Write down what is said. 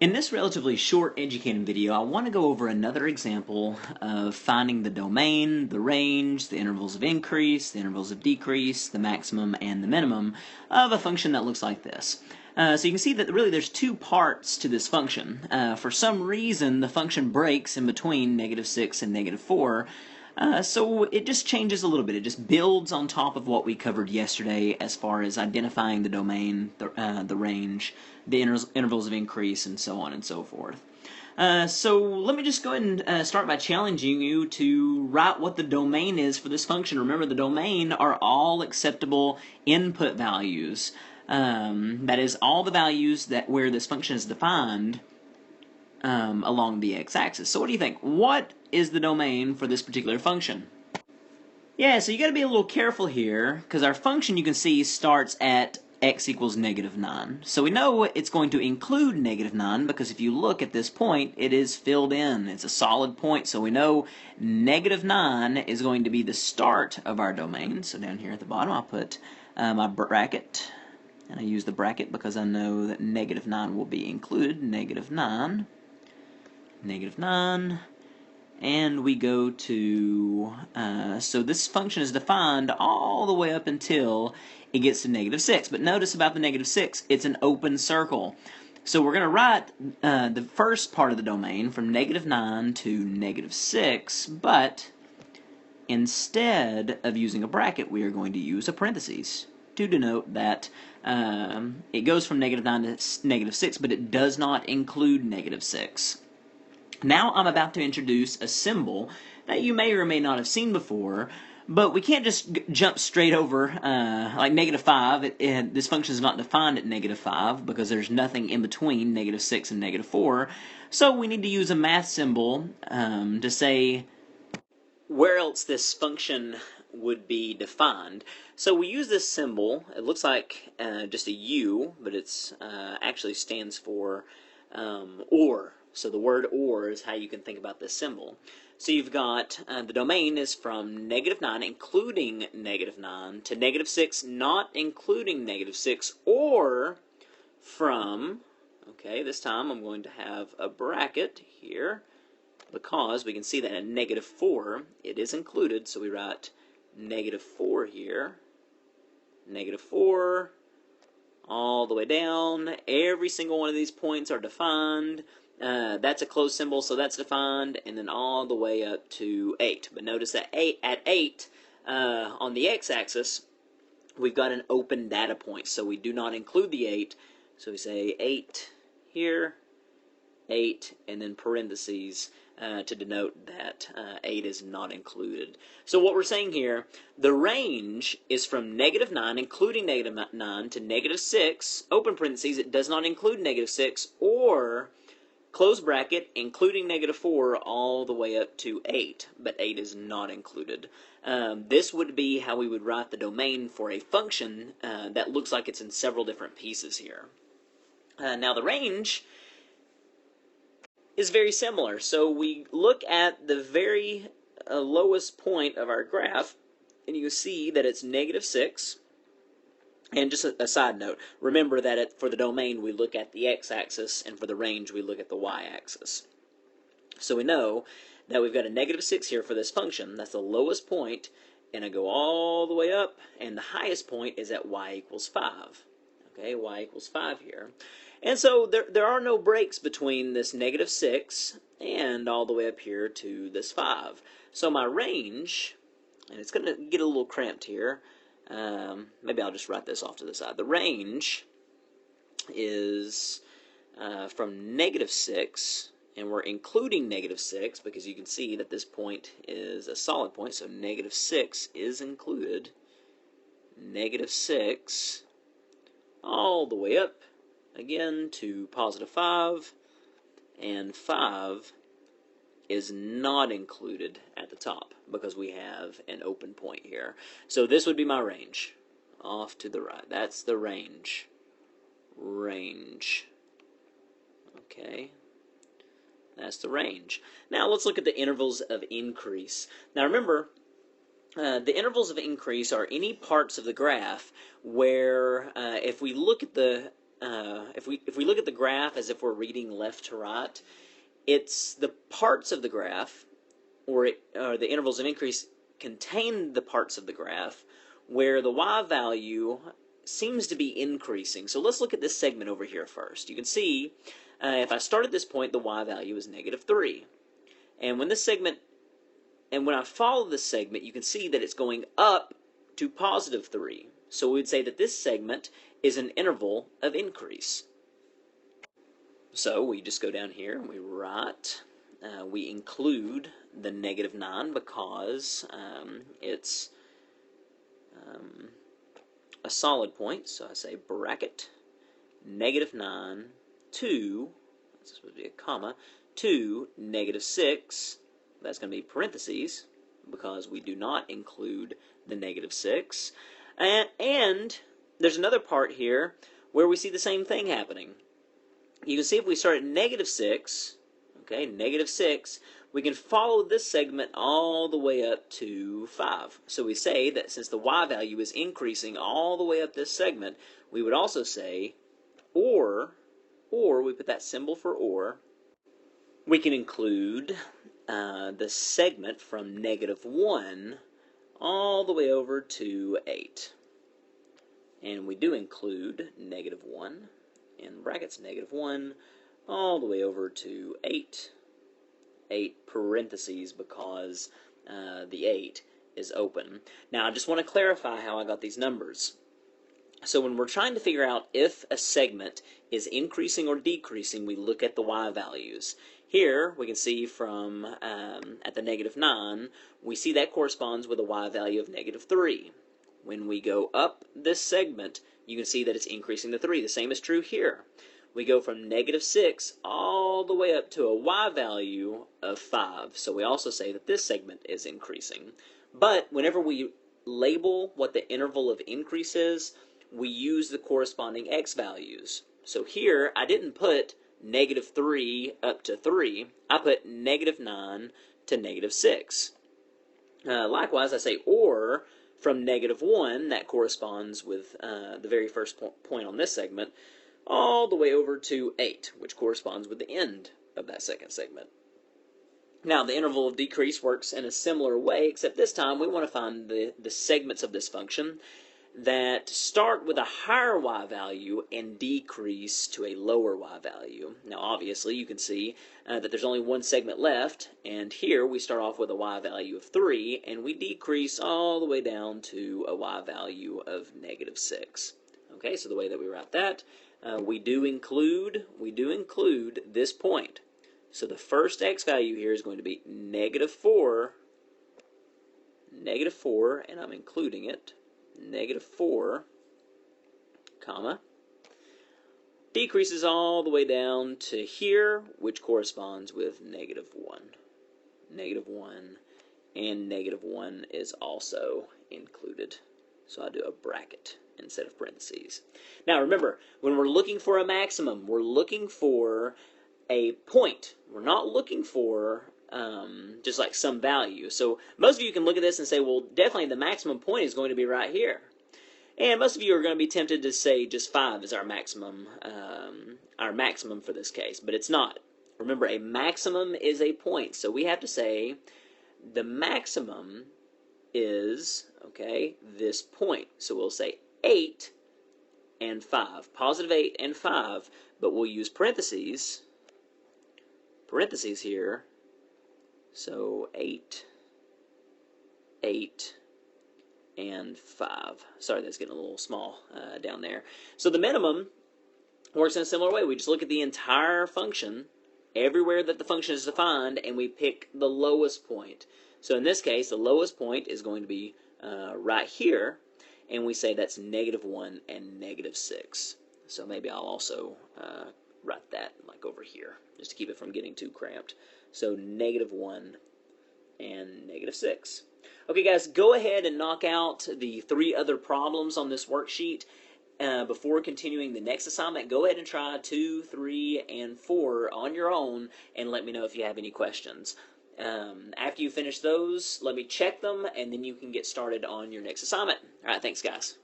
In this relatively short educating video, I want to go over another example of finding the domain, the range, the intervals of increase, the intervals of decrease, the maximum and the minimum of a function that looks like this. So you can see that really there's two parts to this function. For some reason, the function breaks in between -6 and -4, so it just changes a little bit. It just builds on top of what we covered yesterday as far as identifying the domain, the range, the intervals of increase, and so on and so forth. So let me just go ahead and start by challenging you to write what the domain is for this function. Remember, the domain are all acceptable input values. That is, all the values that where this function is defined along the x-axis. So what do you think? What is the domain for this particular function? Yeah, so you got to be a little careful here, because our function, you can see, starts at x equals -9. So we know it's going to include -9, because if you look at this point, it is filled in. It's a solid point, so we know -9 is going to be the start of our domain. So down here at the bottom, I'll put my bracket, and I use the bracket because I know that -9 will be included. -9, -9, and we go to, so this function is defined all the way up until it gets to -6. But notice about the -6, it's an open circle. So we're going to write the first part of the domain from -9 to -6, but instead of using a bracket, we are going to use a parentheses to denote that it goes from -9 to -6, but it does not include -6. Now I'm about to introduce a symbol that you may or may not have seen before, but we can't just jump straight over like -5. This function is not defined at -5 because there's nothing in between -6 and -4. So we need to use a math symbol to say where else this function would be defined. So we use this symbol. It looks like just a U, but it's actually stands for or. So the word or is how you can think about this symbol. So you've got the domain is from -9, including -9, to -6, not including -6, or from, okay, this time I'm going to have a bracket here, because we can see that at -4 it is included, so we write -4 here, -4, all the way down. Every single one of these points are defined. That's a closed symbol, so that's defined, and then all the way up to 8. But notice that at 8, on the x-axis, we've got an open data point, so we do not include the 8. So we say 8 here, 8, and then parentheses to denote that 8 is not included. So what we're saying here, the range is from -9, including -9, to -6, open parentheses, it does not include -6, or close bracket, including -4, all the way up to 8, but 8 is not included. This would be how we would write the domain for a function that looks like it's in several different pieces here. Now the range is very similar. So we look at the very lowest point of our graph, and you see that it's -6. And just a side note, remember that for the domain we look at the x-axis, and for the range we look at the y-axis. So we know that we've got a -6 here for this function. That's the lowest point, and I go all the way up, and the highest point is at y equals 5. Okay, y equals 5 here. And so there are no breaks between this -6 and all the way up here to this 5. So my range, and it's going to get a little cramped here, maybe I'll just write this off to the side. The range is from -6, and we're including -6 because you can see that this point is a solid point, so -6 is included. -6 all the way up again to +5, and 5 is not included at the top because we have an open point here. So this would be my range off to the right. That's the range. Range. Okay. That's the range. Now let's look at the intervals of increase. Now remember, the intervals of increase are any parts of the graph where if we look at the if we look at the graph as if we're reading left to right, it's the parts of the graph, or the intervals of increase contain the parts of the graph where the y value seems to be increasing. So let's look at this segment over here first. You can see if I start at this point, the y value is -3. And when I follow this segment, you can see that it's going up to +3. So we would say that this segment is an interval of increase. So we just go down here and we write, we include the -9 because it's a solid point. So I say bracket -9 to, that's supposed to be a comma, to -6. That's going to be parentheses because we do not include the -6. And there's another part here where we see the same thing happening. You can see if we start at -6, okay, -6, we can follow this segment all the way up to 5. So we say that since the y value is increasing all the way up this segment, we would also say, or we put that symbol for or, we can include the segment from -1 all the way over to 8. And we do include -1, in brackets, -1, all the way over to 8. 8 parentheses because the 8 is open. Now I just want to clarify how I got these numbers. So when we're trying to figure out if a segment is increasing or decreasing, we look at the y values. Here we can see from at the -9, we see that corresponds with a y value of -3. When we go up this segment, you can see that it's increasing to 3. The same is true here. We go from -6 all the way up to a y value of 5. So we also say that this segment is increasing. But whenever we label what the interval of increase is, we use the corresponding x values. So here, I didn't put -3 up to 3. I put -9 to -6. Likewise, I say or from -1, that corresponds with the very first point on this segment, all the way over to 8, which corresponds with the end of that second segment. Now, the interval of decrease works in a similar way, except this time we want to find the segments of this function that start with a higher y value and decrease to a lower y value. Now, obviously, you can see that there's only one segment left, and here we start off with a y value of 3, and we decrease all the way down to a y value of -6. Okay, so the way that we write that, we do include this point. So the first x value here is going to be -4, and I'm including it, -4, comma, decreases all the way down to here, which corresponds with -1. -1, and -1 is also included. So I do a bracket instead of parentheses. Now remember, when we're looking for a maximum, we're looking for a point. We're not looking for just like some value. So most of you can look at this and say, well, definitely the maximum point is going to be right here. And most of you are going to be tempted to say just 5 is our maximum for this case, but it's not. Remember, a maximum is a point. So we have to say the maximum is, okay, this point. So we'll say 8 and 5, +8 and 5, but we'll use parentheses here. So 8, and 5. Sorry, that's getting a little small down there. So the minimum works in a similar way. We just look at the entire function, everywhere that the function is defined, and we pick the lowest point. So in this case, the lowest point is going to be right here, and we say that's -1 and -6. So maybe I'll also write that like over here, just to keep it from getting too cramped. So -1 and -6. Okay, guys, go ahead and knock out the 3 other problems on this worksheet. Before continuing the next assignment, go ahead and try 2, 3, and 4 on your own, and let me know if you have any questions. After you finish those, let me check them, and then you can get started on your next assignment. All right, thanks, guys.